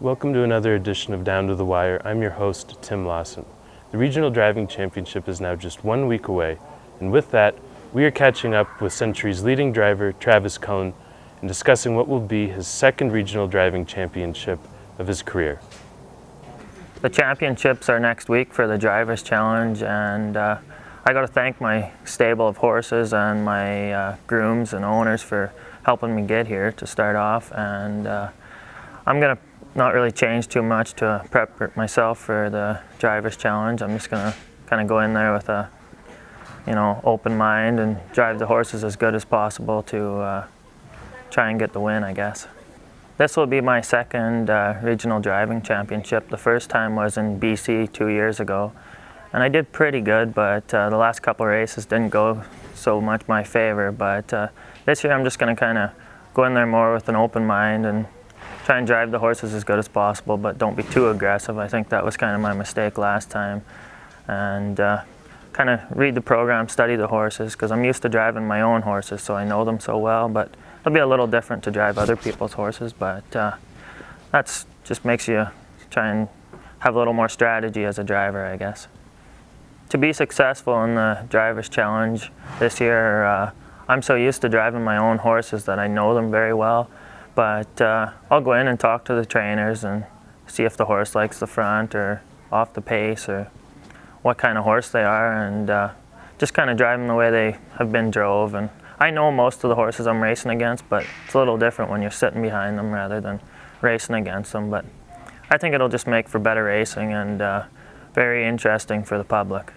Welcome to another edition of Down to the Wire. I'm your host, Tim Lawson. The Regional Driving Championship is now just 1 week away, and with that, we are catching up with Century's leading driver, Travis Cullen, and discussing what will be his second Regional Driving Championship of his career. The championships are next week for the Drivers' Challenge, and I got to thank my stable of horses and my grooms and owners for helping me get here to start off. And I'm going to not really change too much to prep myself for the Drivers' Challenge. I'm just going to kind of go in there with a open mind and drive the horses as good as possible to try and get the win, I guess. This will be my second regional driving championship. The first time was in BC 2 years ago, and I did pretty good, but the last couple of races didn't go so much my favor. But this year I'm just going to kind of go in there more with an open mind and try and drive the horses as good as possible, but don't be too aggressive. I think that was kind of my mistake last time. And kind of read the program, study the horses, because I'm used to driving my own horses, so I know them so well. But it'll be a little different to drive other people's horses, but that's just makes you try and have a little more strategy as a driver, I guess. To be successful in the Drivers' Challenge this year, I'm so used to driving my own horses that I know them very well. But I'll go in and talk to the trainers and see if the horse likes the front or off the pace or what kind of horse they are, and just kind of drive them the way they have been drove. And I know most of the horses I'm racing against, but it's a little different when you're sitting behind them rather than racing against them. But I think it'll just make for better racing and very interesting for the public.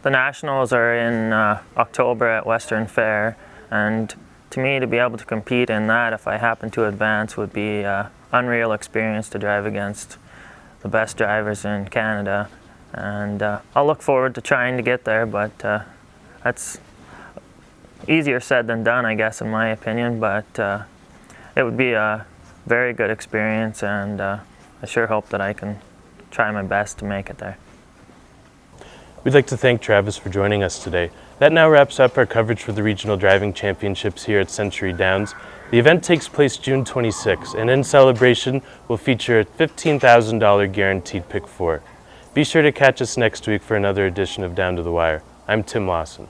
The Nationals are in October at Western Fair, and to me, to be able to compete in that, if I happen to advance, would be an unreal experience to drive against the best drivers in Canada. And I'll look forward to trying to get there, but that's easier said than done, I guess, in my opinion. But it would be a very good experience, and I sure hope that I can try my best to make it there. We'd like to thank Travis for joining us today. That now wraps up our coverage for the Regional Driving Championships here at Century Downs. The event takes place June 26, and in celebration will feature a $15,000 guaranteed pick 4. Be sure to catch us next week for another edition of Down to the Wire. I'm Tim Lawson.